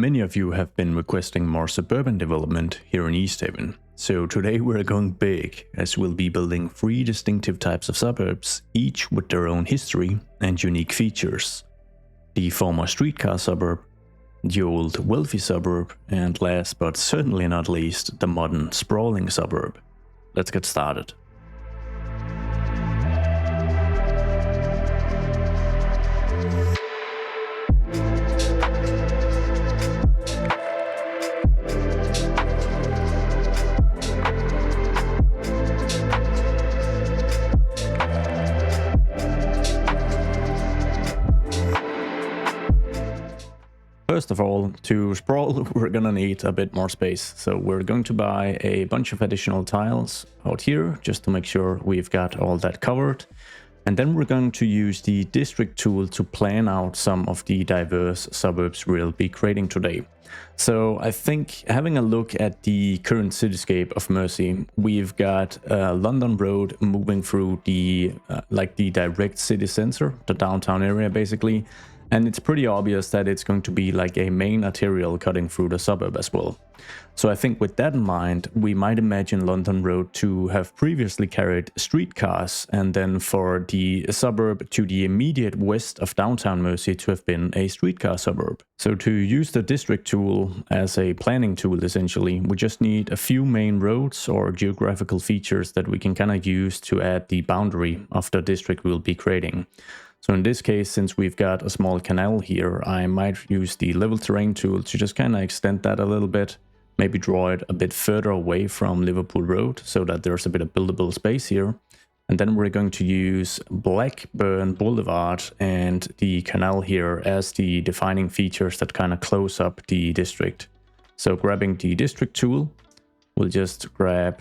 Many of you have been requesting more suburban development here in Easthaven, so today we're going big, as we'll be building 3 distinctive types of suburbs, each with their own history and unique features. The former streetcar suburb, the old wealthy suburb, and last but certainly not least, the modern sprawling suburb. Let's get started. First of all, to sprawl, we're gonna need a bit more space. So we're going to buy a bunch of additional tiles out here, just to make sure we've got all that covered. And then we're going to use the district tool to plan out some of the diverse suburbs we'll be creating today. So I think having a look at the current cityscape of Mersey, we've got London Road moving through the the direct city center, the downtown area basically. And it's pretty obvious that it's going to be like a main arterial cutting through the suburb as well. So I think with that in mind, we might imagine London Road to have previously carried streetcars, and then for the suburb to the immediate west of downtown Mersey to have been a streetcar suburb. So to use the district tool as a planning tool essentially, we just need a few main roads or geographical features that we can kind of use to add the boundary of the district we'll be creating. So in this case, since we've got a small canal here, I might use the level terrain tool to just kind of extend that a little bit, maybe draw it a bit further away from Liverpool Road so that there's a bit of buildable space here. And then we're going to use Blackburn Boulevard and the canal here as the defining features that kind of close up the district. So grabbing the district tool, we'll just grab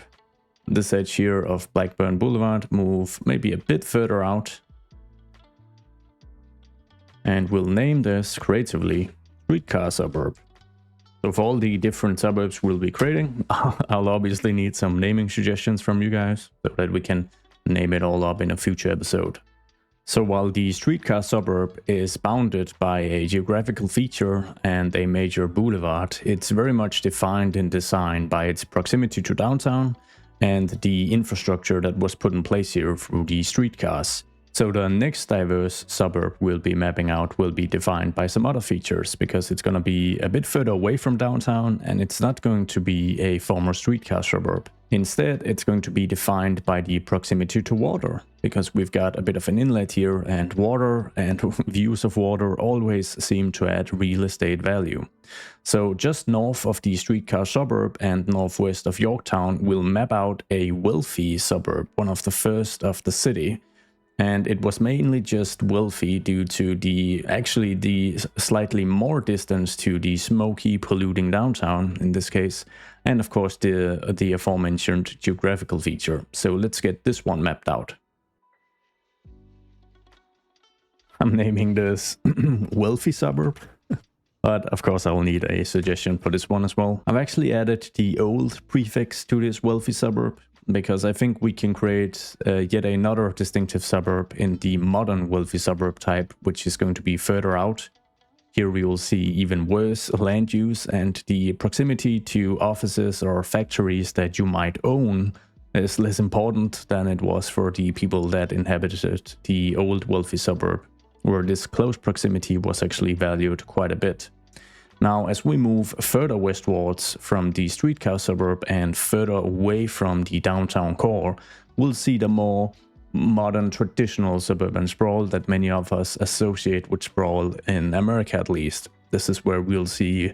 this edge here of Blackburn Boulevard, move maybe a bit further out. And we'll name this creatively Streetcar Suburb. So for all the different suburbs we'll be creating, I'll obviously need some naming suggestions from you guys so that we can name it all up in a future episode. So while the Streetcar Suburb is bounded by a geographical feature and a major boulevard, it's very much defined in design by its proximity to downtown and the infrastructure that was put in place here through the streetcars. So the next diverse suburb we'll be mapping out will be defined by some other features, because it's going to be a bit further away from downtown and it's not going to be a former streetcar suburb. Instead, it's going to be defined by the proximity to water, because we've got a bit of an inlet here, and water and views of water always seem to add real estate value. So just north of the streetcar suburb and northwest of Yorktown, we'll map out a wealthy suburb, one of the first of the city. And it was mainly just wealthy due to the slightly more distance to the smoky, polluting downtown in this case, and of course the aforementioned geographical feature. So let's get this one mapped out. I'm naming this wealthy suburb, but of course I will need a suggestion for this one as well. I've actually added the old prefix to this wealthy suburb, because I think we can create yet another distinctive suburb in the modern wealthy suburb type, which is going to be further out. Here we will see even worse land use, and the proximity to offices or factories that you might own is less important than it was for the people that inhabited the old wealthy suburb, where this close proximity was actually valued quite a bit. Now, as we move further westwards from the streetcar suburb and further away from the downtown core, we'll see the more modern traditional suburban sprawl that many of us associate with sprawl in America at least. This is where we'll see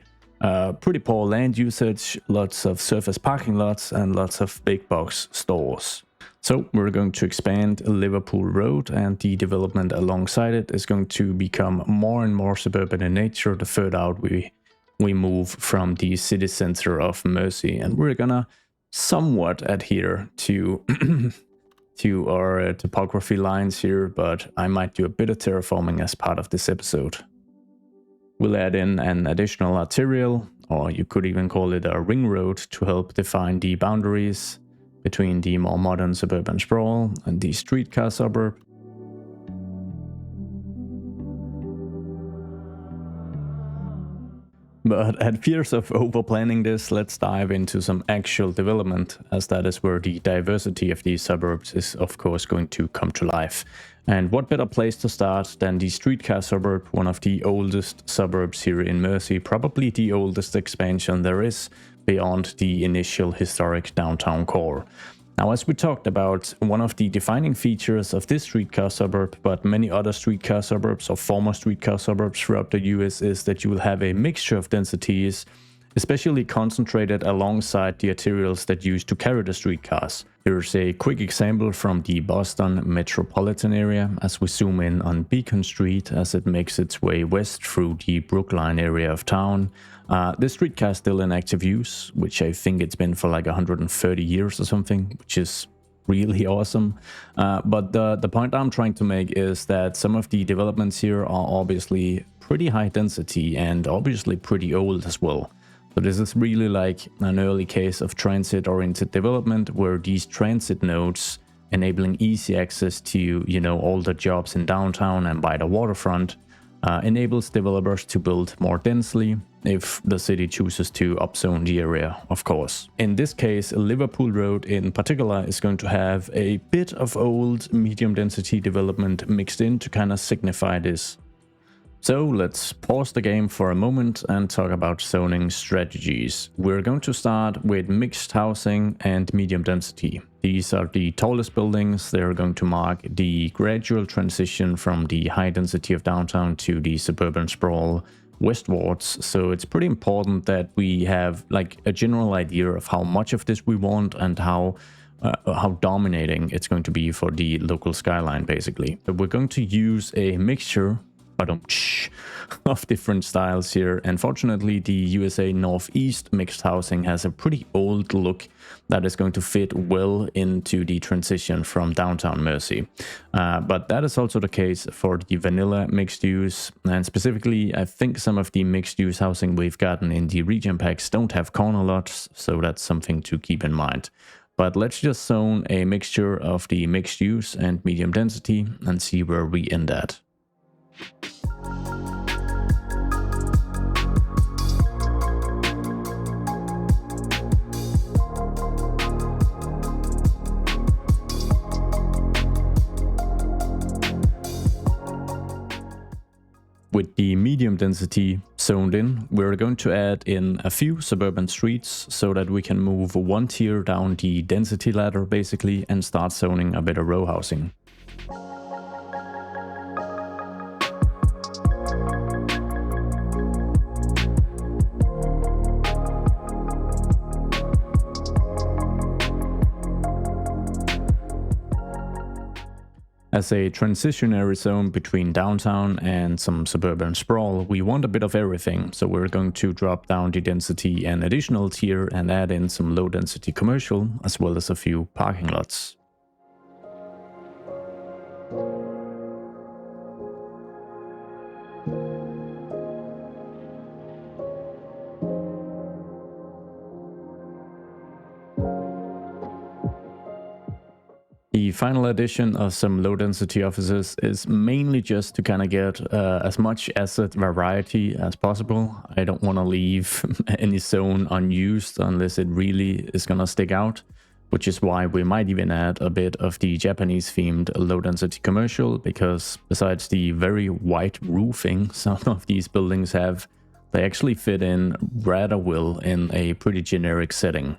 pretty poor land usage, lots of surface parking lots, and lots of big box stores. So we're going to expand Liverpool Road, and the development alongside it is going to become more and more suburban in nature the further out we move from the city center of Mersey. And we're gonna somewhat adhere to to our topography lines here, but I might do a bit of terraforming as part of this episode. We'll add in an additional arterial, or you could even call it a ring road, to help define the boundaries between the more modern suburban sprawl and the streetcar suburb. But at fears of over-planning this, let's dive into some actual development, as that is where the diversity of these suburbs is of course going to come to life. And what better place to start than the Streetcar suburb, one of the oldest suburbs here in Mersey, probably the oldest expansion there is beyond the initial historic downtown core. Now, as we talked about, one of the defining features of this streetcar suburb, but many other streetcar suburbs or former streetcar suburbs throughout the US, is that you will have a mixture of densities, especially concentrated alongside the arterials that used to carry the streetcars. Here's a quick example from the Boston metropolitan area as we zoom in on Beacon Street as it makes its way west through the Brookline area of town. This streetcar is still in active use, which I think it's been for like 130 years or something, which is really awesome. But the point I'm trying to make is that some of the developments here are obviously pretty high density and obviously pretty old as well. So this is really like an early case of transit-oriented development where these transit nodes enabling easy access to, you know, all the jobs in downtown and by the waterfront enables developers to build more densely if the city chooses to upzone the area, of course. In this case, Liverpool Road in particular is going to have a bit of old medium density development mixed in to kind of signify this. So let's pause the game for a moment and talk about zoning strategies. We're going to start with mixed housing and medium density. These are the tallest buildings. They're going to mark the gradual transition from the high density of downtown to the suburban sprawl westwards. So it's pretty important that we have like a general idea of how much of this we want and how dominating it's going to be for the local skyline, basically. But we're going to use a mixture of different styles here. And fortunately, the USA Northeast mixed housing has a pretty old look that is going to fit well into the transition from downtown Mersey. But that is also the case for the vanilla mixed use. And specifically, I think some of the mixed use housing we've gotten in the region packs don't have corner lots, so that's something to keep in mind. But let's just zone a mixture of the mixed use and medium density and see where we end at. With the medium density zoned in, we're going to add in a few suburban streets so that we can move one tier down the density ladder basically and start zoning a bit of row housing. As a transitionary zone between downtown and some suburban sprawl, we want a bit of everything, so we're going to drop down the density an additional tier and add in some low density commercial, as well as a few parking lots. The final addition of some low density offices is mainly just to kind of get as much asset variety as possible. I don't want to leave any zone unused unless it really is going to stick out, which is why we might even add a bit of the Japanese themed low density commercial, because besides the very white roofing some of these buildings have, they actually fit in rather well in a pretty generic setting.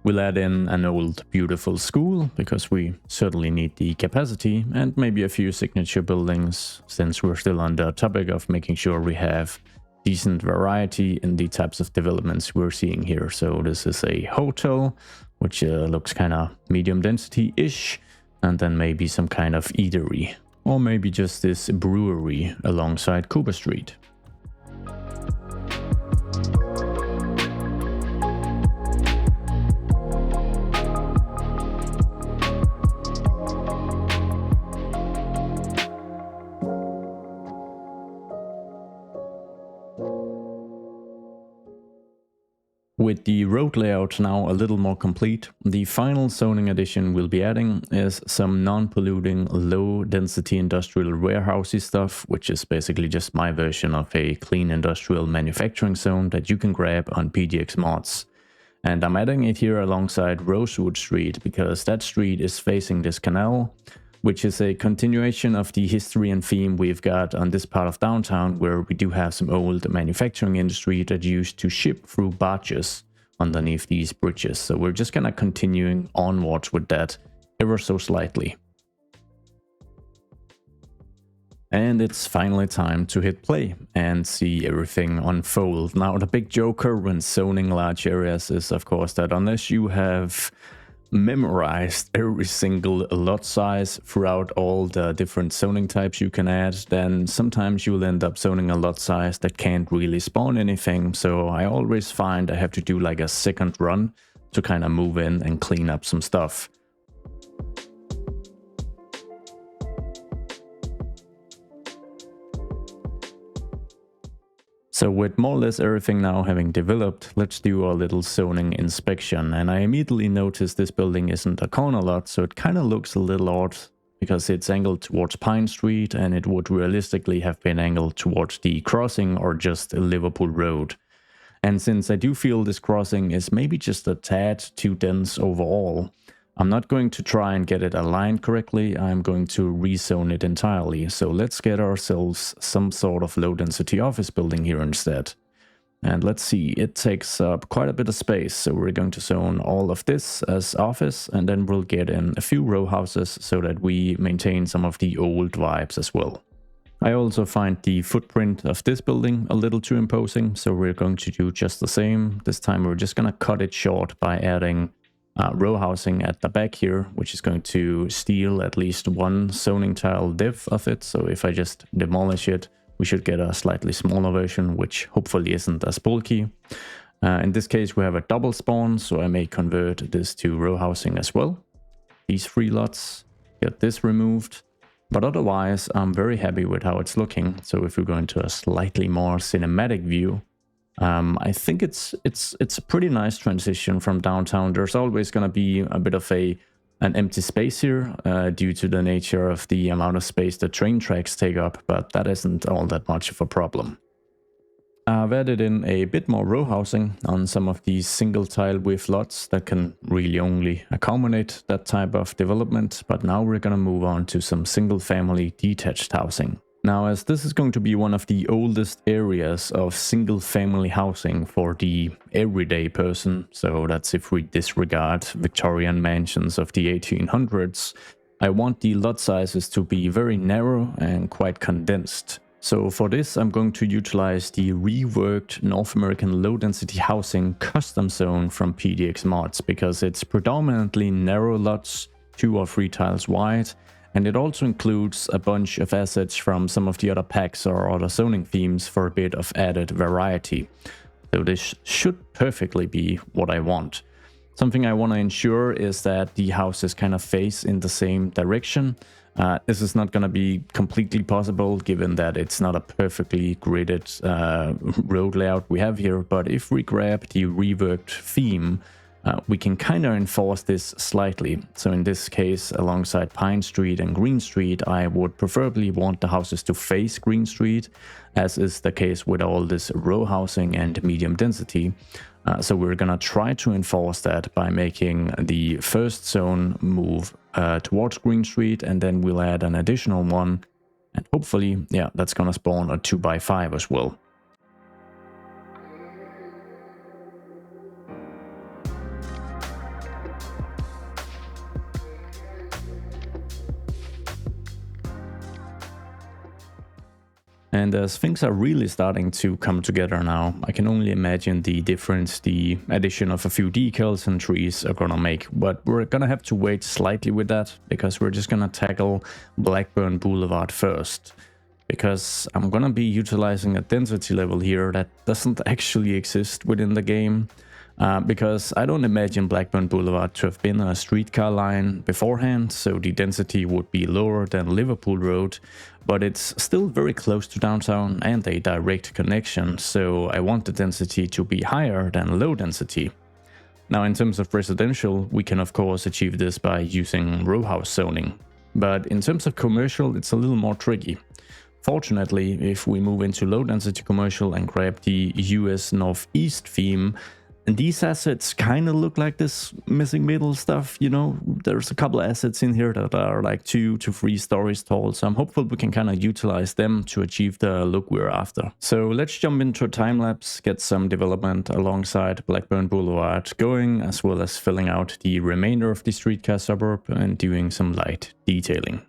We'll add in an old beautiful school, because we certainly need the capacity, and maybe a few signature buildings, since we're still on the topic of making sure we have decent variety in the types of developments we're seeing here. So this is a hotel, which looks kind of medium density-ish, and then maybe some kind of eatery, or maybe just this brewery alongside Cooper Street. With the road layout now a little more complete, the final zoning addition we'll be adding is some non-polluting, low-density industrial warehousey stuff, which is basically just my version of a clean industrial manufacturing zone that you can grab on PDX mods. And I'm adding it here alongside Rosewood Street because that street is facing this canal, which is a continuation of the history and theme we've got on this part of downtown, where we do have some old manufacturing industry that used to ship through barges underneath these bridges. So we're just kind of continuing onwards with that ever so slightly. And it's finally time to hit play and see everything unfold. Now, the big joker when zoning large areas is, of course, that unless you have memorized every single lot size throughout all the different zoning types you can add, then sometimes you'll end up zoning a lot size that can't really spawn anything. So I always find I have to do like a second run to kind of move in and clean up some stuff. So with more or less everything now having developed, let's do our little zoning inspection. And I immediately noticed this building isn't a corner lot, so it kind of looks a little odd because it's angled towards Pine Street and it would realistically have been angled towards the crossing or just Liverpool Road. And since I do feel this crossing is maybe just a tad too dense overall, I'm not going to try and get it aligned correctly, I'm going to rezone it entirely. So let's get ourselves some sort of low density office building here instead. And let's see, it takes up quite a bit of space, so we're going to zone all of this as office, and then we'll get in a few row houses so that we maintain some of the old vibes as well. I also find the footprint of this building a little too imposing, so we're going to do just the same. This time we're just going to cut it short by adding row housing at the back here, which is going to steal at least one zoning tile div of it. So if I just demolish it, we should get a slightly smaller version, which hopefully isn't as bulky. In this case, we have a double spawn, so I may convert this to row housing as well. These 3 lots, get this removed. But otherwise, I'm very happy with how it's looking. So if we go into a slightly more cinematic view, I think it's a pretty nice transition from downtown. There's always going to be a bit of an empty space here due to the nature of the amount of space the train tracks take up, but that isn't all that much of a problem. I've added in a bit more row housing on some of these single tile width lots that can really only accommodate that type of development, but now we're going to move on to some single family detached housing. Now, as this is going to be one of the oldest areas of single-family housing for the everyday person, so that's if we disregard Victorian mansions of the 1800s, I want the lot sizes to be very narrow and quite condensed. So for this, I'm going to utilize the reworked North American low-density housing custom zone from PDX mods, because it's predominantly narrow lots, 2 or 3 tiles wide, and it also includes a bunch of assets from some of the other packs or other zoning themes for a bit of added variety. So this should perfectly be what I want. Something I want to ensure is that the houses kind of face in the same direction. This is not going to be completely possible given that it's not a perfectly gridded road layout we have here, but if we grab the reworked theme, we can kind of enforce this slightly. So in this case, alongside Pine Street and Green Street, I would preferably want the houses to face Green Street, as is the case with all this row housing and medium density. So we're gonna try to enforce that by making the first zone move towards Green Street, and then we'll add an additional one. And hopefully, yeah, that's gonna spawn a 2x5 as well. And as things are really starting to come together now, I can only imagine the difference the addition of a few decals and trees are gonna make. But we're gonna have to wait slightly with that, because we're just gonna tackle Blackburn Boulevard first. Because I'm gonna be utilizing a density level here that doesn't actually exist within the game. because I don't imagine Blackburn Boulevard to have been a streetcar line beforehand, so the density would be lower than Liverpool Road, but it's still very close to downtown and a direct connection, so I want the density to be higher than low density. Now, in terms of residential, we can of course achieve this by using row house zoning, but in terms of commercial, it's a little more tricky. Fortunately, if we move into low density commercial and grab the US Northeast theme, and these assets kind of look like this missing middle stuff, you know, there's a couple of assets in here that are like 2 to 3 stories tall, so I'm hopeful we can kind of utilize them to achieve the look we're after. So let's jump into a time lapse, get some development alongside Blackburn Boulevard going, as well as filling out the remainder of the streetcar suburb and doing some light detailing.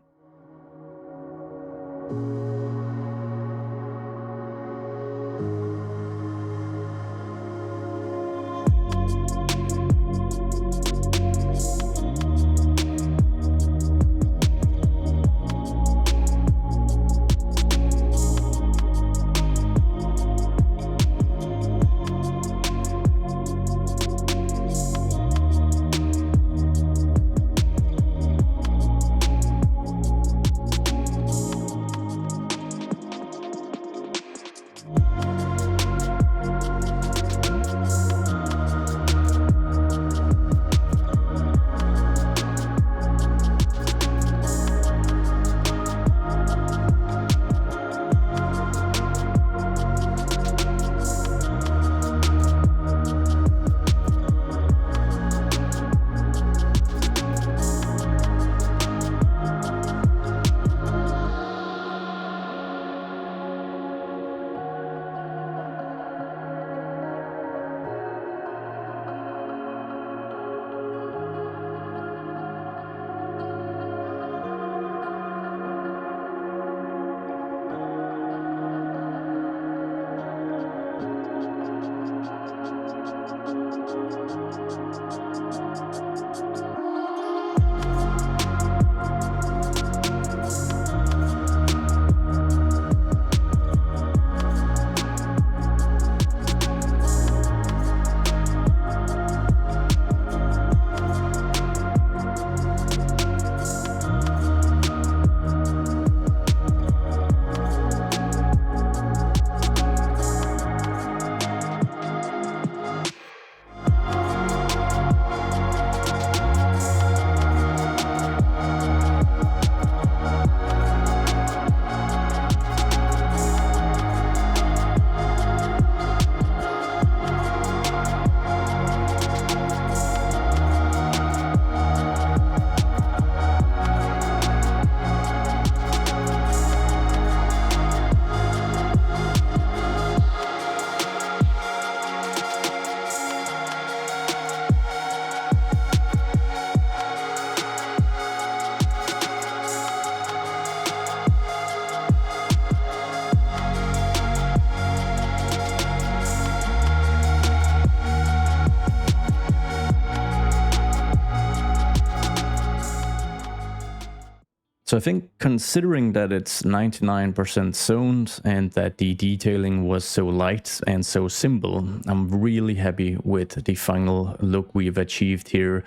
So I think considering that it's 99% zoned and that the detailing was so light and so simple, I'm really happy with the final look we've achieved here.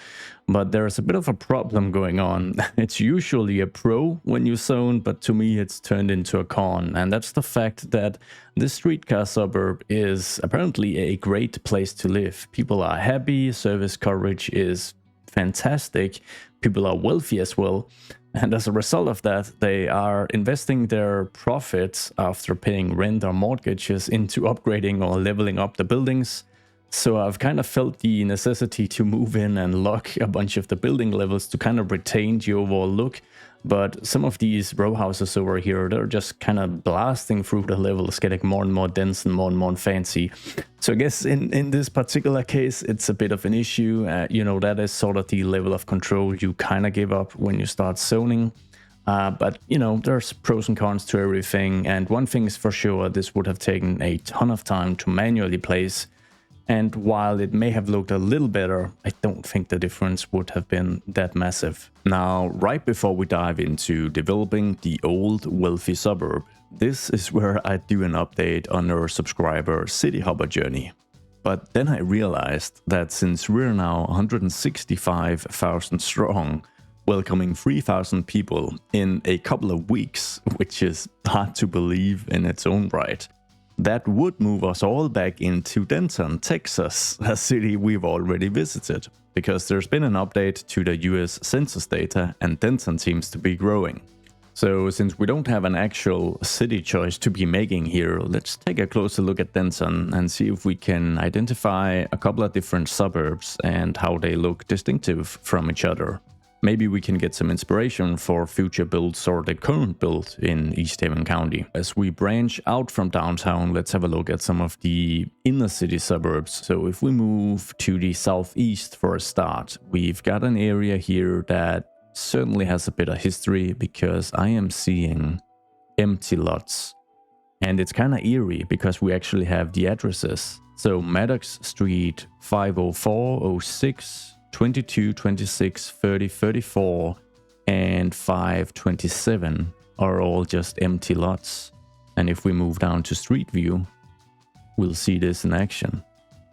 But there's a bit of a problem going on. It's usually a pro when you zone, but to me it's turned into a con. And that's the fact that this streetcar suburb is apparently a great place to live. People are happy, service coverage is fantastic, people are wealthy as well. And as a result of that, they are investing their profits after paying rent or mortgages into upgrading or leveling up the buildings. So I've kind of felt the necessity to move in and lock a bunch of the building levels to kind of retain the overall look. But some of these row houses over here, they're just kind of blasting through the levels, getting more and more dense and more fancy. So I guess in this particular case, it's a bit of an issue. You know, that is sort of the level of control you kind of give up when you start zoning. But, you know, there's pros and cons to everything. And one thing is for sure, this would have taken a ton of time to manually place. And while it may have looked a little better, I don't think the difference would have been that massive. Now, right before we dive into developing the old wealthy suburb, this is where I do an update on our subscriber City Hopper journey. But then I realized that since we're now 165,000 strong, welcoming 3,000 people in a couple of weeks, which is hard to believe in its own right, that would move us all back into Denton, Texas, a city we've already visited, because there's been an update to the US census data and Denton seems to be growing. So since we don't have an actual city choice to be making here, let's take a closer look at Denton and see if we can identify a couple of different suburbs and how they look distinctive from each other. Maybe we can get some inspiration for future builds or the current build in Easthaven County. As we branch out from downtown, let's have a look at some of the inner city suburbs. So if we move to the southeast for a start, we've got an area here that certainly has a bit of history because I am seeing empty lots. And it's kind of eerie because we actually have the addresses. So Maddox Street 504, 06, 22, 26, 30, 34, and 527 are all just empty lots. And if we move down to Street View, we'll see this in action.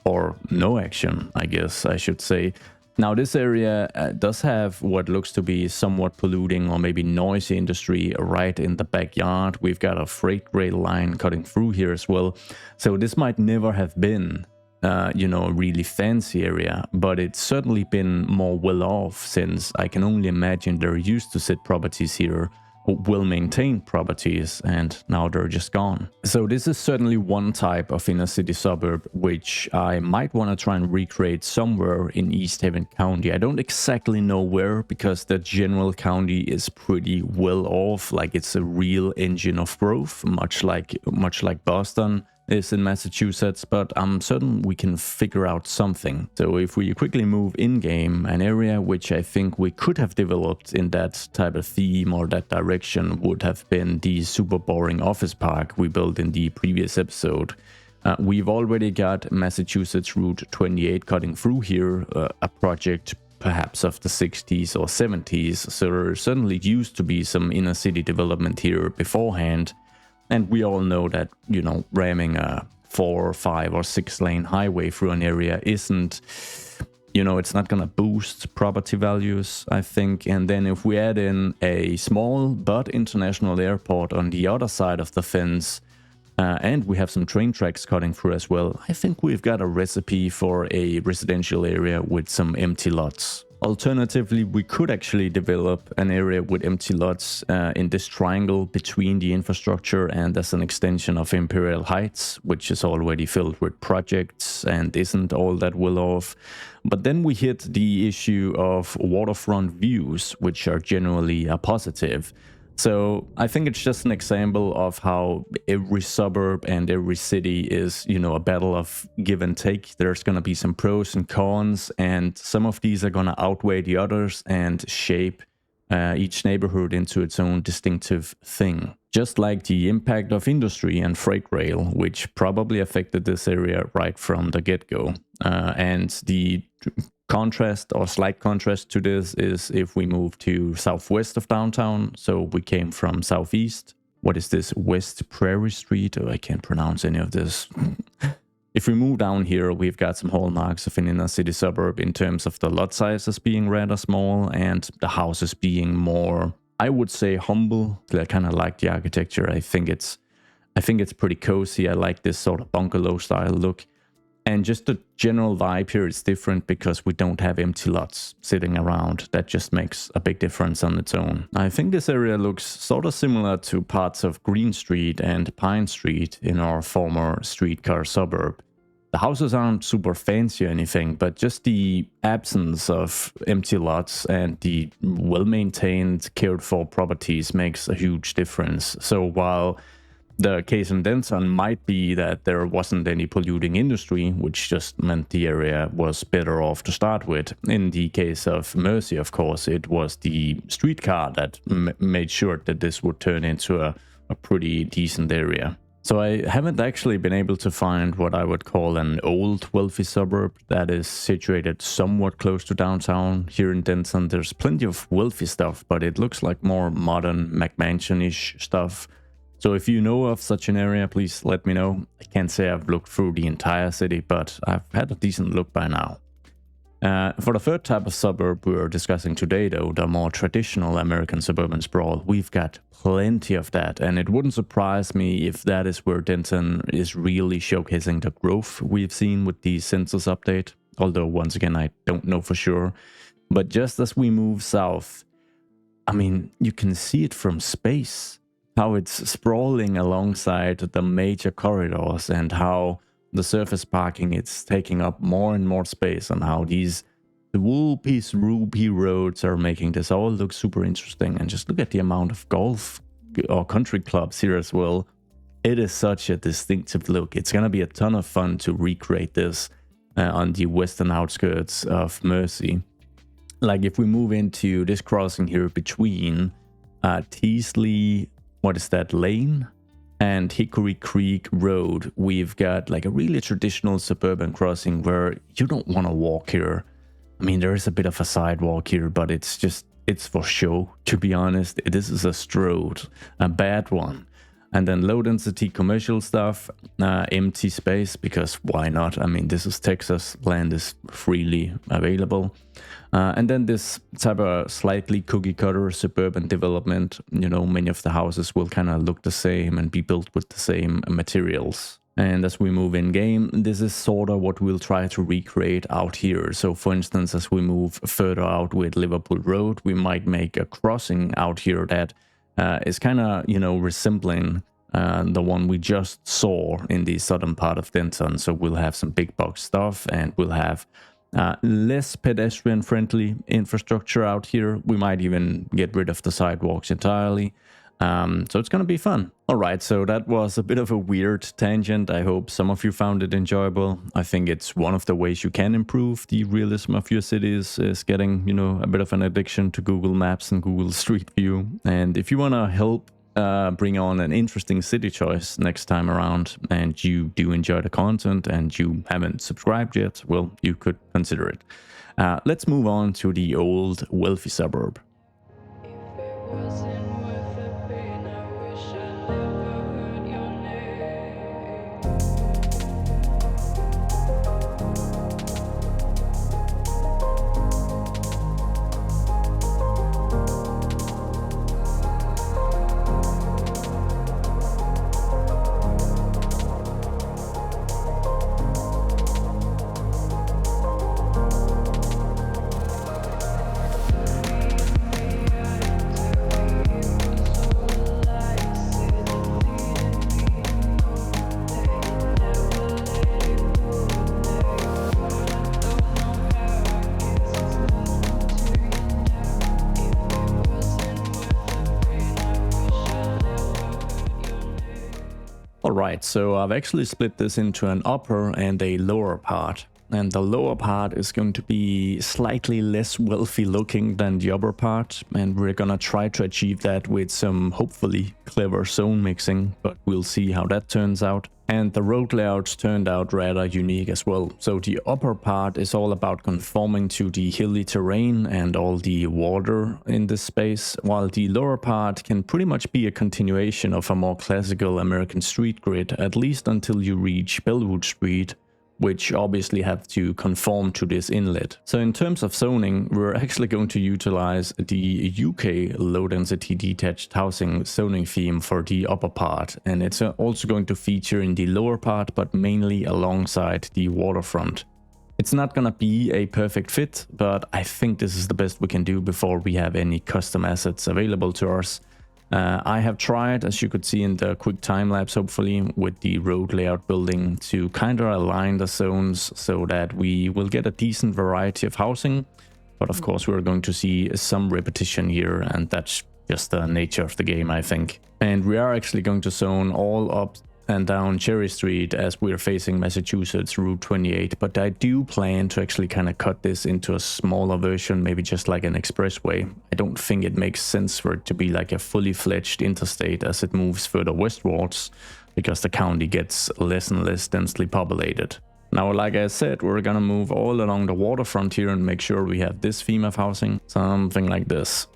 Or no action, I guess I should say. Now this area does have what looks to be somewhat polluting or maybe noisy industry right in the backyard. We've got a freight rail line cutting through here as well. So this might never have been a really fancy area, but it's certainly been more well off since I can only imagine there used to sit properties here, well-maintained properties, and now they're just gone. So this is certainly one type of inner city suburb which I might want to try and recreate somewhere in Easthaven County. I don't exactly know where because the general county is pretty well off, like it's a real engine of growth, much like Boston is in Massachusetts, but I'm certain we can figure out something. So if we quickly move in-game, an area which I think we could have developed in that type of theme or that direction would have been the super boring office park we built in the previous episode. We've already got Massachusetts Route 28 cutting through here, a project perhaps of the 60s or 70s, so there certainly used to be some inner city development here beforehand. And we all know that, ramming a 4, 5, or 6 lane highway through an area isn't, it's not going to boost property values, I think. And then if we add in a small but international airport on the other side of the fence, and we have some train tracks cutting through as well, I think we've got a recipe for a residential area with some empty lots. Alternatively, we could actually develop an area with empty lots in this triangle between the infrastructure and as an extension of Imperial Heights, which is already filled with projects and isn't all that well off. But then we hit the issue of waterfront views, which are generally a positive. So I think it's just an example of how every suburb and every city is, a battle of give and take. There's going to be some pros and cons, and some of these are going to outweigh the others and shape each neighborhood into its own distinctive thing. Just like the impact of industry and freight rail, which probably affected this area right from the get-go. And the contrast or slight contrast to this is if we move to southwest of downtown. So we came from southeast. What is this? West Prairie Street? Oh, I can't pronounce any of this. If we move down here, we've got some hallmarks of an inner city suburb in terms of the lot sizes being rather small and the houses being more, I would say, humble. I kind of like the architecture. I think it's pretty cozy. I like this sort of bungalow style look. And just the general vibe here is different because we don't have empty lots sitting around. That just makes a big difference on its own. I think this area looks sort of similar to parts of Green Street and Pine Street in our former Streetcar suburb. The houses aren't super fancy or anything, but just the absence of empty lots and the well-maintained, cared-for properties makes a huge difference. So while the case in Denton might be that there wasn't any polluting industry, which just meant the area was better off to start with. In the case of Mercy, of course, it was the streetcar that made sure that this would turn into a pretty decent area. So I haven't actually been able to find what I would call an old wealthy suburb that is situated somewhat close to downtown. Here in Denton, there's plenty of wealthy stuff, but it looks like more modern McMansion-ish stuff. So if you know of such an area, please let me know. I can't say I've looked through the entire city, but I've had a decent look by now. For the third type of suburb we're discussing today, though, the more traditional American suburban sprawl, we've got plenty of that, and it wouldn't surprise me if that is where Denton is really showcasing the growth we've seen with the census update, although once again I don't know for sure. But just as we move south, I mean, you can see it from space, how it's sprawling alongside the major corridors, and how the surface parking, it's taking up more and more space, and how these swoopy roads are making this all look super interesting. And just look at the amount of golf or country clubs here as well. It is such a distinctive look. It's gonna be a ton of fun to recreate this on the western outskirts of Mersey. Like if we move into this crossing here between Teasley, what is that, Lane, and Hickory Creek Road, we've got like a really traditional suburban crossing where you don't want to walk here. I mean, there is a bit of a sidewalk here, but it's for show, to be honest. This is a stroad, a bad one. And then low density commercial stuff, empty space, because why not? I mean, this is Texas, land is freely available. And then this type of slightly cookie cutter suburban development, you know, many of the houses will kind of look the same and be built with the same materials. And as we move in game, this is sort of what we'll try to recreate out here. So for instance, as we move further out with Liverpool Road, we might make a crossing out here that is kind of, you know, resembling the one we just saw in the southern part of Denton. So we'll have some big box stuff, and we'll have less pedestrian friendly infrastructure out here. We might even get rid of the sidewalks entirely. So it's gonna be fun. Alright, so that was a bit of a weird tangent. I hope some of you found it enjoyable. I think it's one of the ways you can improve the realism of your cities, is getting, you know, a bit of an addiction to Google Maps and Google Street View. And if you wanna help bring on an interesting city choice next time around, and you do enjoy the content and you haven't subscribed yet, well, you could consider it. Let's move on to the old wealthy suburb. Alright, so I've actually split this into an upper and a lower part. And the lower part is going to be slightly less wealthy looking than the upper part. And we're gonna try to achieve that with some hopefully clever zone mixing, but we'll see how that turns out. And the road layouts turned out rather unique as well. So the upper part is all about conforming to the hilly terrain and all the water in this space, while the lower part can pretty much be a continuation of a more classical American street grid, at least until you reach Bellwood Street, which obviously have to conform to this inlet. So in terms of zoning, we're actually going to utilize the UK low density detached housing zoning theme for the upper part, and it's also going to feature in the lower part, but mainly alongside the waterfront. It's not gonna be a perfect fit, but I think this is the best we can do before we have any custom assets available to us. I have tried, as you could see in the quick time lapse, hopefully, with the road layout building to kind of align the zones so that we will get a decent variety of housing. But of course, we're going to see some repetition here, and that's just the nature of the game, I think. And we are actually going to zone all up and down Cherry Street as we're facing Massachusetts Route 28, but I do plan to actually kind of cut this into a smaller version, maybe just like an expressway. I don't think it makes sense for it to be like a fully fledged interstate as it moves further westwards, because the county gets less and less densely populated. Now, like I said, we're gonna move all along the waterfront here and make sure we have this theme of housing, something like this.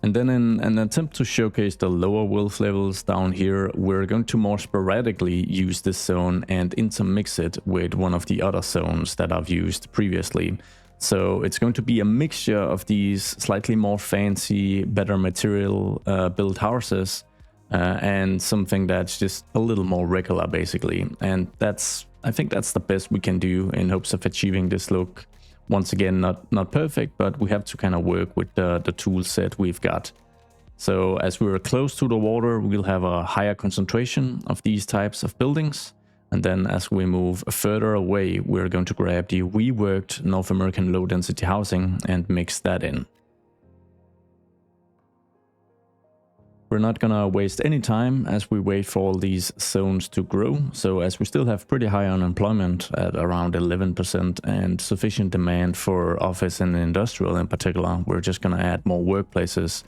And then in an attempt to showcase the lower wealth levels down here, we're going to more sporadically use this zone and intermix it with one of the other zones that I've used previously. So it's going to be a mixture of these slightly more fancy, better material built houses and something that's just a little more regular basically. And I think that's the best we can do in hopes of achieving this look. Once again, not perfect, but we have to kind of work with the tool set we've got. So as we're close to the water, we'll have a higher concentration of these types of buildings. And then as we move further away, we're going to grab the reworked North American low density housing and mix that in. We're not gonna waste any time as we wait for all these zones to grow. So as we still have pretty high unemployment at around 11% and sufficient demand for office and industrial in particular, we're just gonna add more workplaces,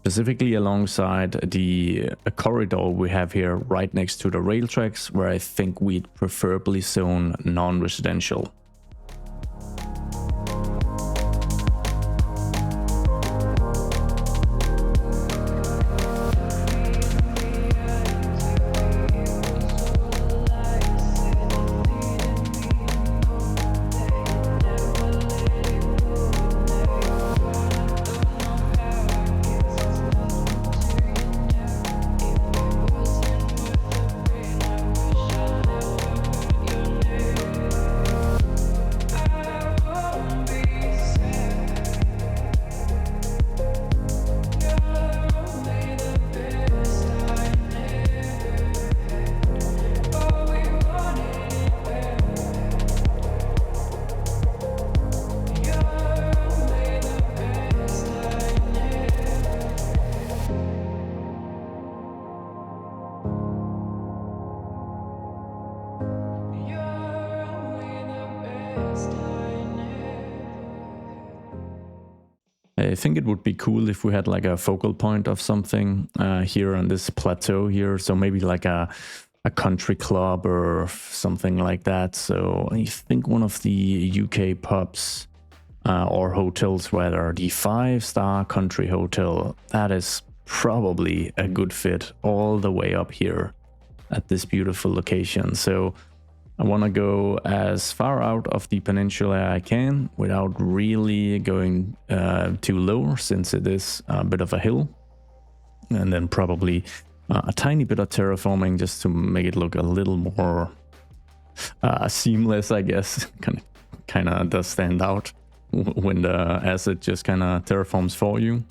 specifically alongside the corridor we have here right next to the rail tracks, where I think we'd preferably zone non-residential. I think it would be cool if we had like a focal point of something here on this plateau here. So maybe like a country club or something like that. So I think one of the UK pubs or hotels, rather, the 5-star country hotel, that is probably a good fit all the way up here at this beautiful location. So I want to go as far out of the peninsula I can without really going too low, since it is a bit of a hill. And then probably a tiny bit of terraforming just to make it look a little more seamless, I guess. Kind of does stand out when the asset just kind of terraforms for you.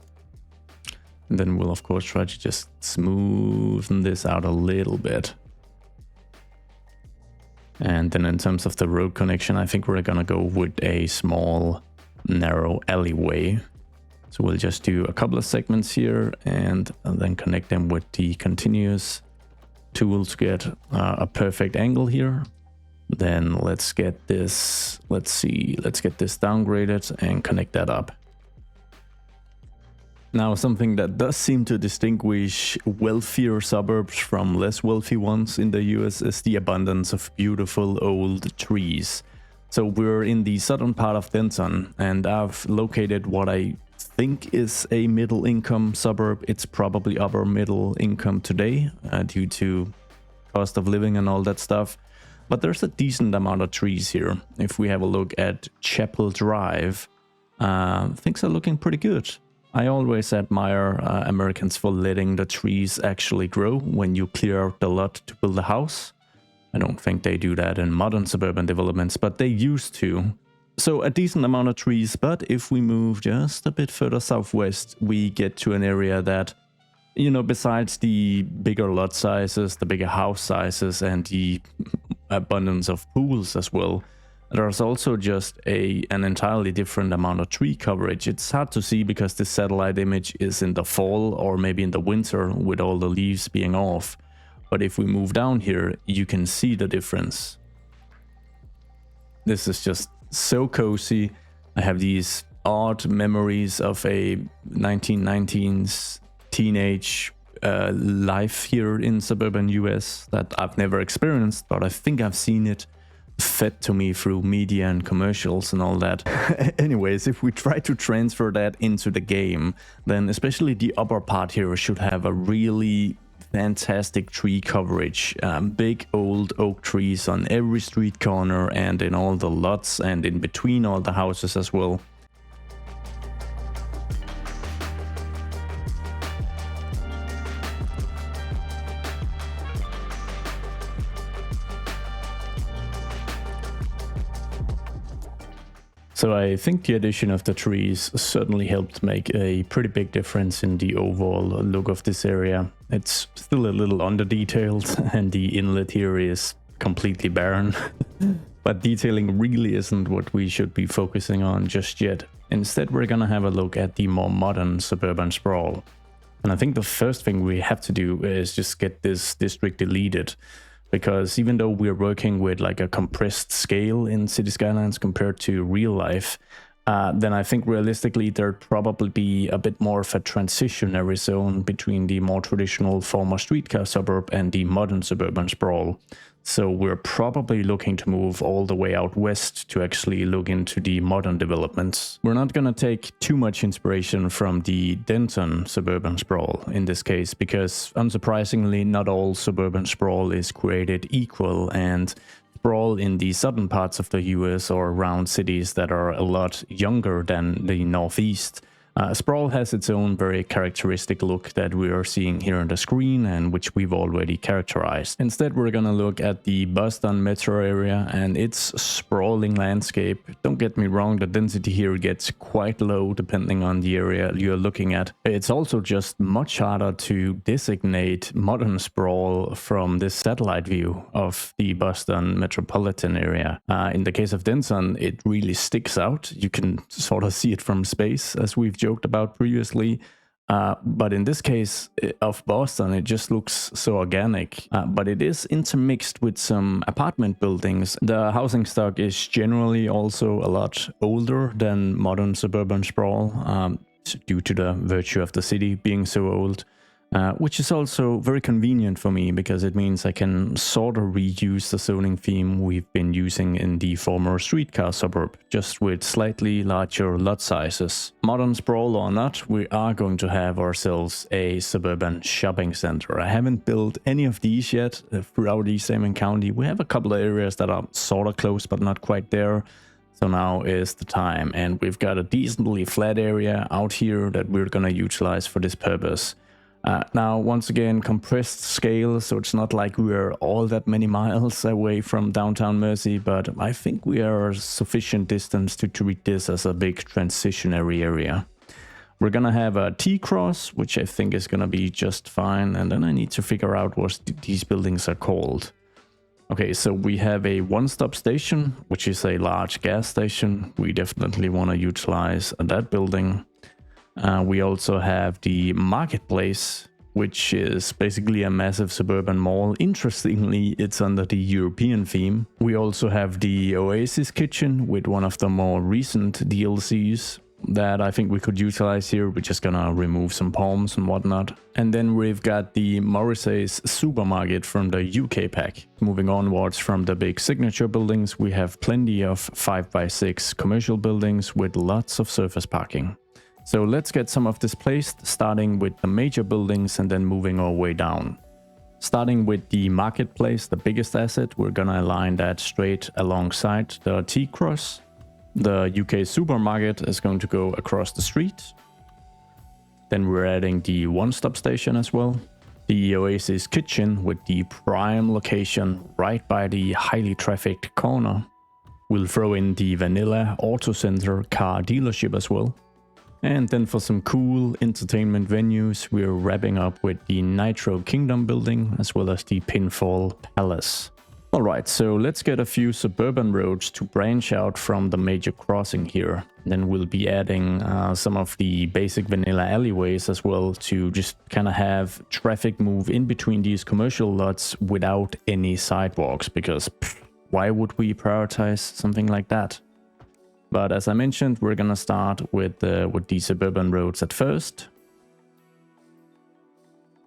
And then we'll of course try to just smoothen this out a little bit. And then in terms of the road connection, I think we're gonna go with a small narrow alleyway. So we'll just do a couple of segments here and then connect them with the continuous tool to get a perfect angle here. Then let's get this, let's get this downgraded and connect that up. Now, something that does seem to distinguish wealthier suburbs from less wealthy ones in the US is the abundance of beautiful old trees. So we're in the southern part of Denton, and I've located what I think is a middle income suburb. It's probably upper middle income today due to cost of living and all that stuff. But there's a decent amount of trees here. If we have a look at Chapel Drive, things are looking pretty good. I always admire Americans for letting the trees actually grow when you clear out the lot to build a house. I don't think they do that in modern suburban developments, but they used to. So a decent amount of trees, but if we move just a bit further southwest, we get to an area that, you know, besides the bigger lot sizes, the bigger house sizes, and the abundance of pools as well, there's also just an entirely different amount of tree coverage. It's hard to see because this satellite image is in the fall or maybe in the winter with all the leaves being off. But if we move down here, you can see the difference. This is just so cozy. I have these odd memories of a 1990s teenage life here in suburban US that I've never experienced, but I think I've seen it fed to me through media and commercials and all that. Anyways, if we try to transfer that into the game, then especially the upper part here should have a really fantastic tree coverage. Big old oak trees on every street corner and in all the lots and in between all the houses as well. So I think the addition of the trees certainly helped make a pretty big difference in the overall look of this area. It's still a little under-detailed and the inlet here is completely barren. But detailing really isn't what we should be focusing on just yet. Instead, we're gonna have a look at the more modern suburban sprawl. And I think the first thing we have to do is just get this district deleted. Because even though we're working with like a compressed scale in City Skylines compared to real life, then I think realistically there'd probably be a bit more of a transitionary zone between the more traditional former streetcar suburb and the modern suburban sprawl. So we're probably looking to move all the way out west to actually look into the modern developments. We're not going to take too much inspiration from the Denton suburban sprawl in this case, because unsurprisingly not all suburban sprawl is created equal, and sprawl in the southern parts of the US or around cities that are a lot younger than the northeast. Sprawl has its own very characteristic look that we are seeing here on the screen and which we've already characterized. Instead, we're gonna look at the Boston metro area and its sprawling landscape. Don't get me wrong, the density here gets quite low depending on the area you're looking at. It's also just much harder to designate modern sprawl from this satellite view of the Boston metropolitan area. In the case of Denton, it really sticks out. You can sort of see it from space, as we've joked about previously, but in this case of Boston it just looks so organic, but it is intermixed with some apartment buildings. The housing stock is generally also a lot older than modern suburban sprawl, due to the virtue of the city being so old. Which is also very convenient for me because it means I can sort of reuse the zoning theme we've been using in the former streetcar suburb, just with slightly larger lot sizes. Modern sprawl or not, we are going to have ourselves a suburban shopping center. I haven't built any of these yet throughout Easthaven County. We have a couple of areas that are sort of close but not quite there. So now is the time, and we've got a decently flat area out here that we're gonna utilize for this purpose. Now, once again, compressed scale, so it's not like we're all that many miles away from downtown Mersey, but I think we are sufficient distance to treat this as a big transitionary area. We're gonna have a T-cross, which I think is gonna be just fine, and then I need to figure out what these buildings are called. Okay, so we have a one-stop station, which is a large gas station. We definitely want to utilize that building. We also have the marketplace, which is basically a massive suburban mall. Interestingly, it's under the European theme. We also have the Oasis kitchen with one of the more recent DLCs that I think we could utilize here. We're just gonna remove some palms and whatnot. And then we've got the Morrissey's supermarket from the UK pack. Moving onwards from the big signature buildings, we have plenty of 5x6 commercial buildings with lots of surface parking. So let's get some of this placed, starting with the major buildings and then moving our way down. Starting with the marketplace, the biggest asset, we're gonna align that straight alongside the T-cross. The UK supermarket is going to go across the street. Then we're adding the one-stop station as well. The Oasis kitchen with the prime location right by the highly trafficked corner. We'll throw in the Vanilla Auto Center car dealership as well. And then for some cool entertainment venues, we're wrapping up with the Nitro Kingdom building as well as the Pinfall Palace. Alright, so let's get a few suburban roads to branch out from the major crossing here. Then we'll be adding some of the basic vanilla alleyways as well to just kind of have traffic move in between these commercial lots without any sidewalks, because why would we prioritize something like that? But as I mentioned, we're gonna start with the suburban roads at first.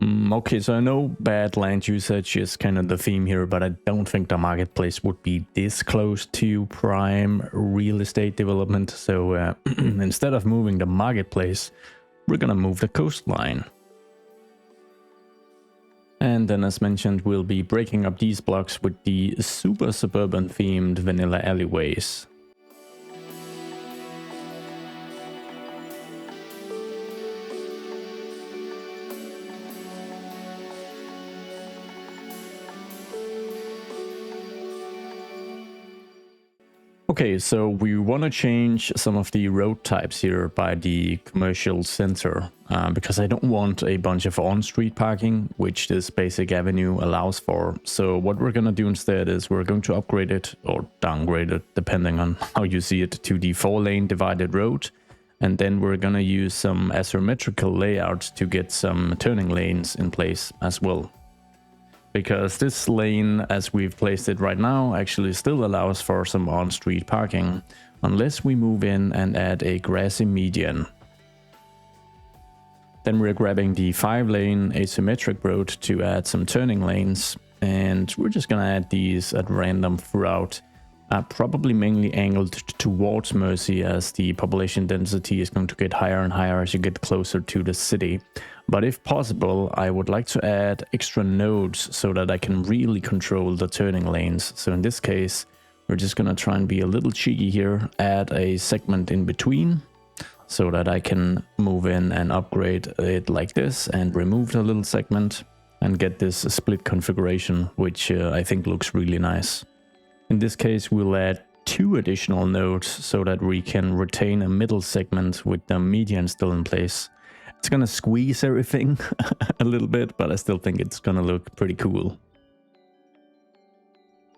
Okay, so I know bad land usage is kind of the theme here, but I don't think the marketplace would be this close to prime real estate development. So instead of moving the marketplace, we're gonna move the coastline. And then, as mentioned, we'll be breaking up these blocks with the super suburban themed vanilla alleyways. Okay, so we want to change some of the road types here by the commercial center because I don't want a bunch of on-street parking, which this basic avenue allows for. So what we're going to do instead is we're going to upgrade it or downgrade it, depending on how you see it, to the 4-lane divided road. And then we're going to use some asymmetrical layouts to get some turning lanes in place as well. Because this lane, as we've placed it right now, actually still allows for some on-street parking, unless we move in and add a grassy median. Then we're grabbing the 5-lane asymmetric road to add some turning lanes, and we're just gonna add these at random throughout, probably mainly angled towards Mersey, as the population density is going to get higher and higher as you get closer to the city. But if possible, I would like to add extra nodes so that I can really control the turning lanes. So in this case, we're just gonna try and be a little cheeky here, add a segment in between so that I can move in and upgrade it like this and remove the little segment and get this split configuration, which I think looks really nice. In this case, we'll add 2 additional nodes so that we can retain a middle segment with the median still in place. It's gonna squeeze everything a little bit, but I still think it's gonna look pretty cool.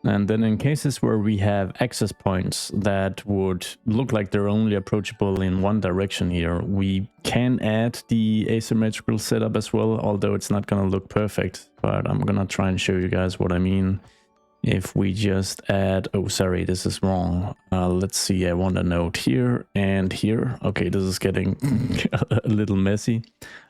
And then in cases where we have access points that would look like they're only approachable in one direction here, we can add the asymmetrical setup as well, although it's not gonna look perfect. But I'm gonna try and show you guys what I mean. If we just add, oh sorry, this is wrong. Let's see, I want a node here and here. Okay, this is getting a little messy,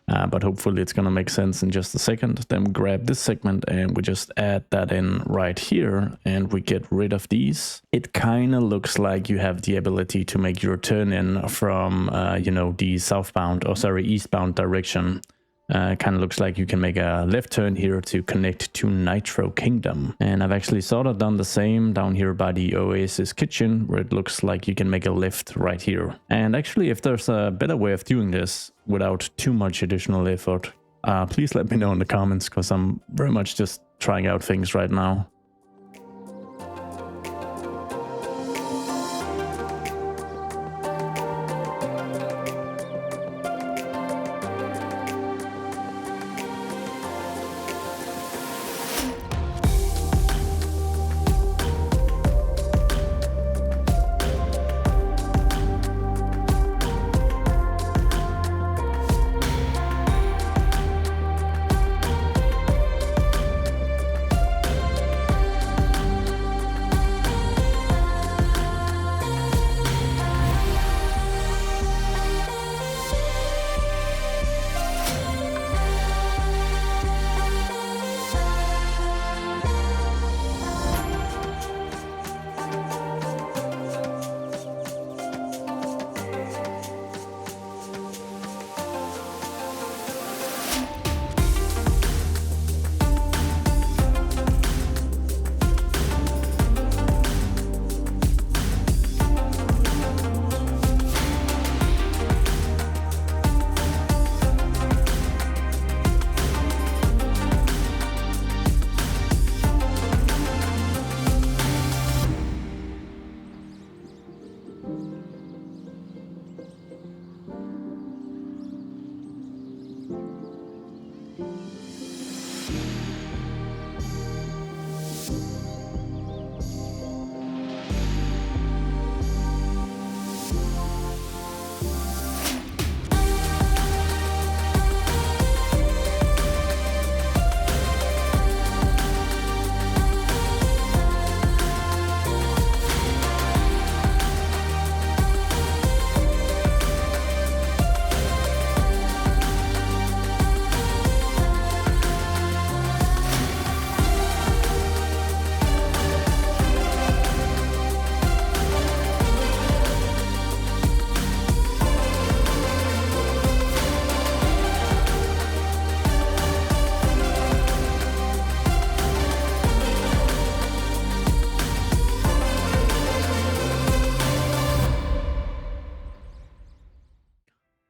but hopefully it's gonna make sense in just a second. Then we grab this segment and we just add that in right here and we get rid of these. It kind of looks like you have the ability to make your turn in from, you know, the southbound, or sorry, eastbound direction. Kind of looks like you can make a left turn here to connect to Nitro Kingdom. And I've actually sort of done the same down here by the Oasis Kitchen, where it looks like you can make a left right here. And actually, if there's a better way of doing this without too much additional effort, please let me know in the comments, because I'm very much just trying out things right now.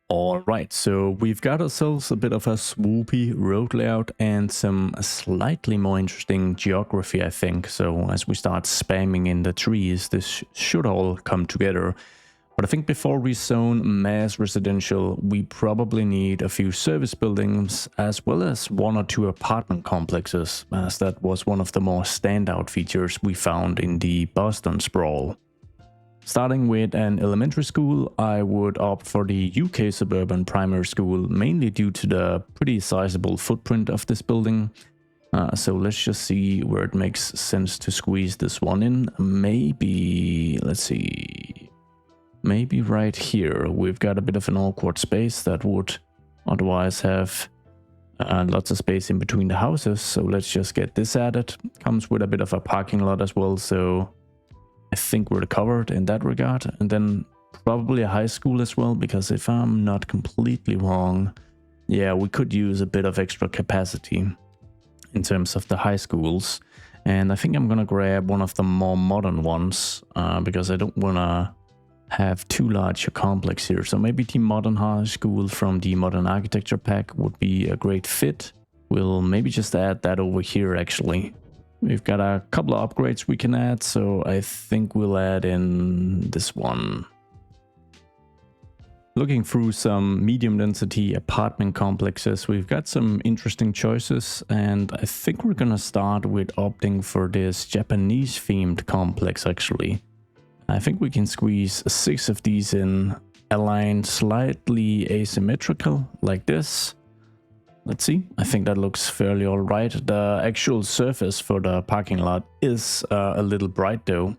Alright, so we've got ourselves a bit of a swoopy road layout and some slightly more interesting geography, I think. So as we start spamming in the trees, this should all come together. But I think before we zone mass residential, we probably need a few service buildings as well as 1 or 2 apartment complexes, as that was one of the more standout features we found in the Boston Sprawl. Starting with an elementary school, I would opt for the UK suburban primary school, mainly due to the pretty sizable footprint of this building. So let's just see where it makes sense to squeeze this one in. Maybe, let's see, maybe right here. We've got a bit of an awkward space that would otherwise have lots of space in between the houses. So let's just get this added. Comes with a bit of a parking lot as well, so I think we're covered in that regard. And then probably a high school as well, because if I'm not completely wrong, yeah, we could use a bit of extra capacity in terms of the high schools. And I think I'm gonna grab one of the more modern ones because I don't wanna have too large a complex here. So maybe the modern high school from the modern architecture pack would be a great fit. We'll maybe just add that over here actually. We've got a couple of upgrades we can add, so I think we'll add in this one. Looking through some medium density apartment complexes, we've got some interesting choices, and I think we're gonna start with opting for this Japanese themed complex actually. I think we can squeeze 6 of these in, aligned slightly asymmetrical like this. Let's see, I think that looks fairly alright. The actual surface for the parking lot is a little bright though.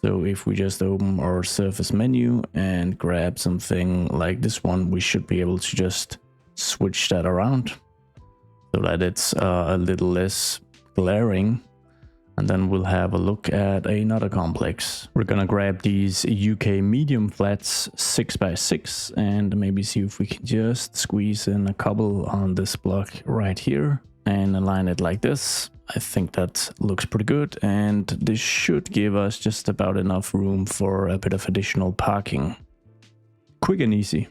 So if we just open our surface menu and grab something like this one, we should be able to just switch that around so that it's a little less glaring. And then we'll have a look at another complex. We're gonna grab these UK medium flats 6x6 and maybe see if we can just squeeze in a couple on this block right here and align it like this. I think that looks pretty good, and this should give us just about enough room for a bit of additional parking. Quick and easy.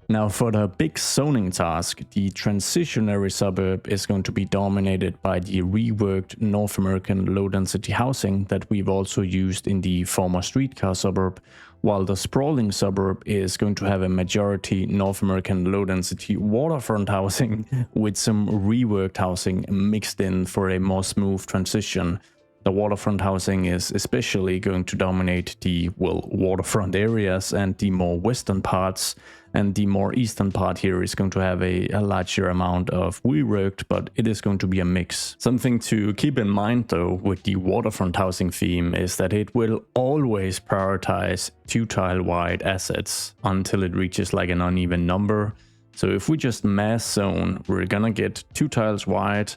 Now for the big zoning task, the transitionary suburb is going to be dominated by the reworked North American low-density housing that we've also used in the former Streetcar suburb, while the sprawling suburb is going to have a majority North American low-density waterfront housing with some reworked housing mixed in for a more smooth transition. The waterfront housing is especially going to dominate the, well, waterfront areas and the more western parts, and the more eastern part here is going to have a larger amount of reworked, but it is going to be a mix. Something to keep in mind though with the waterfront housing theme is that it will always prioritize 2 tile wide assets until it reaches like an uneven number. So if we just mass zone, we're gonna get 2 tiles wide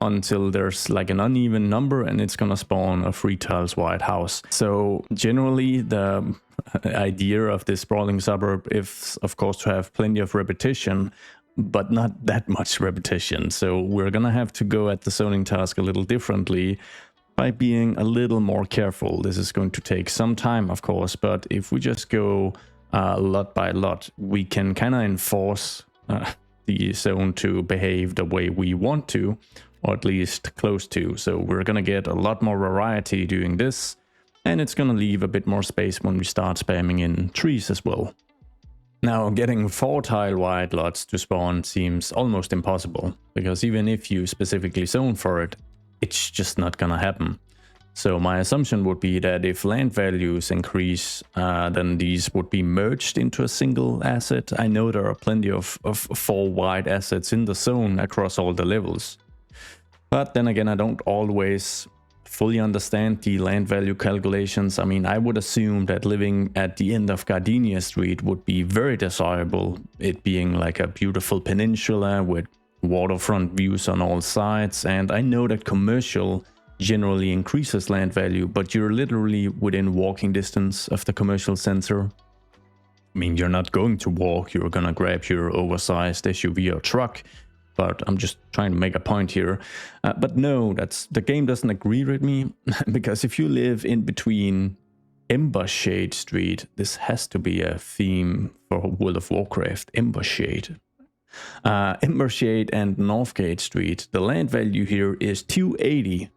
until there's like an uneven number, and it's gonna spawn a 3 tiles wide house. So generally the idea of this sprawling suburb is of course to have plenty of repetition, but not that much repetition. So we're gonna have to go at the zoning task a little differently by being a little more careful. This is going to take some time of course, but if we just go lot by lot, we can kind of enforce the zone to behave the way we want to, or at least close to. So we're gonna get a lot more variety doing this, and it's gonna leave a bit more space when we start spamming in trees as well. Now getting 4 tile wide lots to spawn seems almost impossible, because even if you specifically zone for it, it's just not gonna happen. So my assumption would be that if land values increase, then these would be merged into a single asset. I know there are plenty of 4 wide assets in the zone across all the levels. But then again, I don't always fully understand the land value calculations. I mean, I would assume that living at the end of Gardenia Street would be very desirable, it being like a beautiful peninsula with waterfront views on all sides. And I know that commercial generally increases land value, but you're literally within walking distance of the commercial center. I mean, you're not going to walk, you're gonna grab your oversized SUV or truck. But I'm just trying to make a point here. But no, the game doesn't agree with me, because if you live in between Ember Shade Street, this has to be a theme for World of Warcraft, Embershade. Embershade and Northgate Street, the land value here is 280,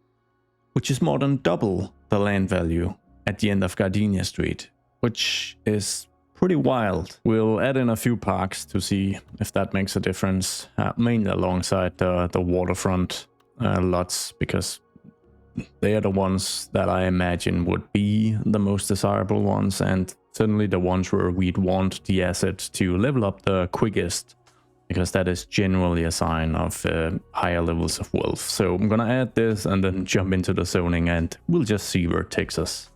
which is more than double the land value at the end of Gardenia Street, which is pretty wild. We'll add in a few parks to see if that makes a difference, mainly alongside the waterfront lots, because they are the ones that I imagine would be the most desirable ones, and certainly the ones where we'd want the asset to level up the quickest, because that is generally a sign of higher levels of wealth. So I'm gonna add this and then jump into the zoning, and we'll just see where it takes us.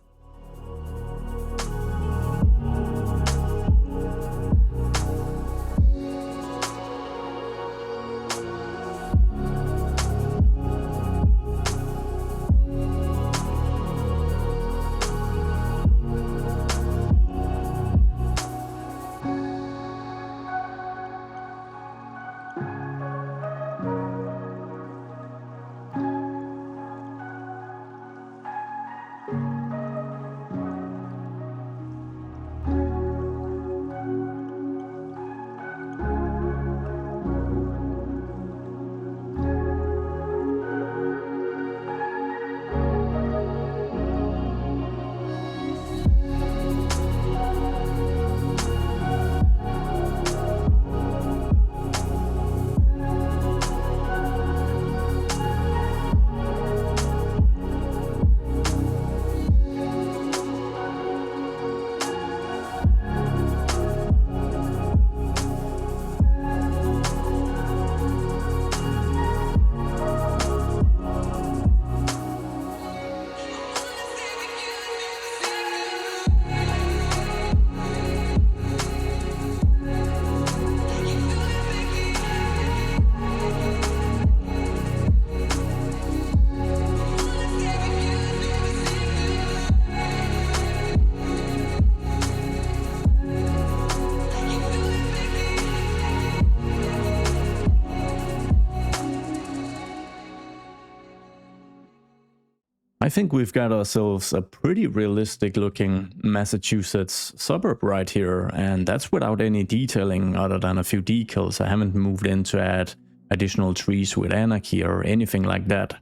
I think we've got ourselves a pretty realistic looking Massachusetts suburb right here, and that's without any detailing other than a few decals. I haven't moved in to add additional trees with Anarchy or anything like that.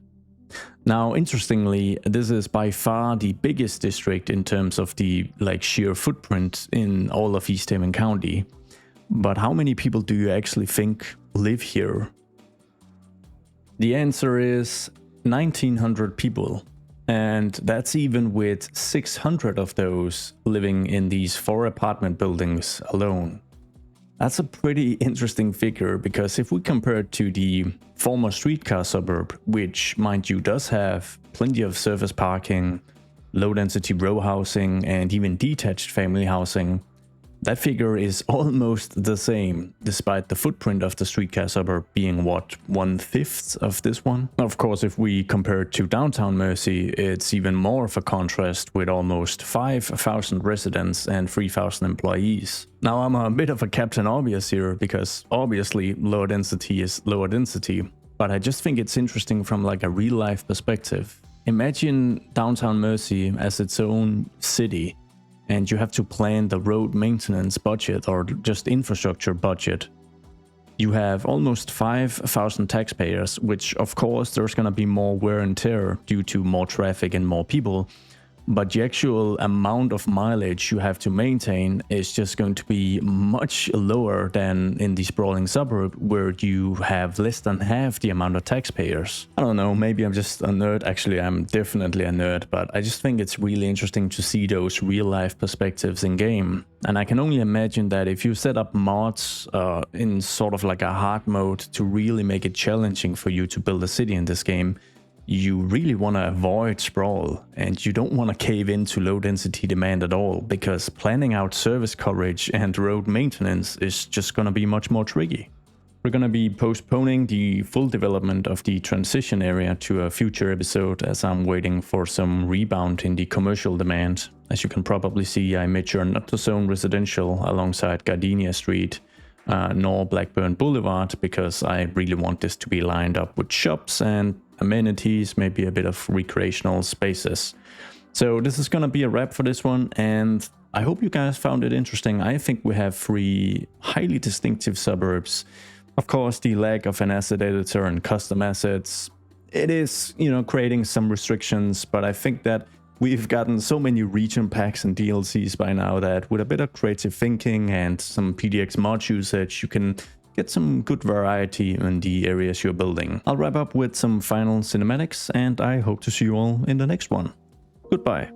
Now, interestingly, this is by far the biggest district in terms of the sheer footprint in all of Easthaven County. But how many people do you actually think live here? The answer is 1900 people. And that's even with 600 of those living in these 4 apartment buildings alone. That's a pretty interesting figure, because if we compare it to the former Streetcar suburb, which, mind you, does have plenty of surface parking, low-density row housing, and even detached family housing, that figure is almost the same, despite the footprint of the Streetcar suburb being, what, 1/5 of this one? Of course, if we compare it to downtown Mersey, it's even more of a contrast, with almost 5,000 residents and 3,000 employees. Now, I'm a bit of a Captain Obvious here, because obviously lower density is lower density, but I just think it's interesting from a real-life perspective. Imagine downtown Mersey as its own city, and you have to plan the road maintenance budget or just infrastructure budget. You have almost 5,000 taxpayers, which of course there's gonna be more wear and tear due to more traffic and more people, but the actual amount of mileage you have to maintain is just going to be much lower than in the sprawling suburb, where you have less than half the amount of taxpayers. I don't know, maybe I'm just a nerd. Actually, I'm definitely a nerd, but I just think it's really interesting to see those real-life perspectives in game. And I can only imagine that if you set up mods in sort of a hard mode to really make it challenging for you to build a city in this game, you really want to avoid sprawl, and you don't want to cave into low density demand at all, because planning out service coverage and road maintenance is just going to be much more tricky. We're going to be postponing the full development of the transition area to a future episode, as I'm waiting for some rebound in the commercial demand. As you can probably see, I made sure not to zone residential alongside Gardenia Street nor Blackburn Boulevard, because I really want this to be lined up with shops and amenities, maybe a bit of recreational spaces. So this is gonna be a wrap for this one, and I hope you guys found it interesting. I think we have 3 highly distinctive suburbs. Of course, the lack of an asset editor and custom assets, it is, you know, creating some restrictions, but I think that we've gotten so many region packs and DLCs by now that with a bit of creative thinking and some PDX mod usage, you can get some good variety in the areas you're building. I'll wrap up with some final cinematics, and I hope to see you all in the next one. Goodbye.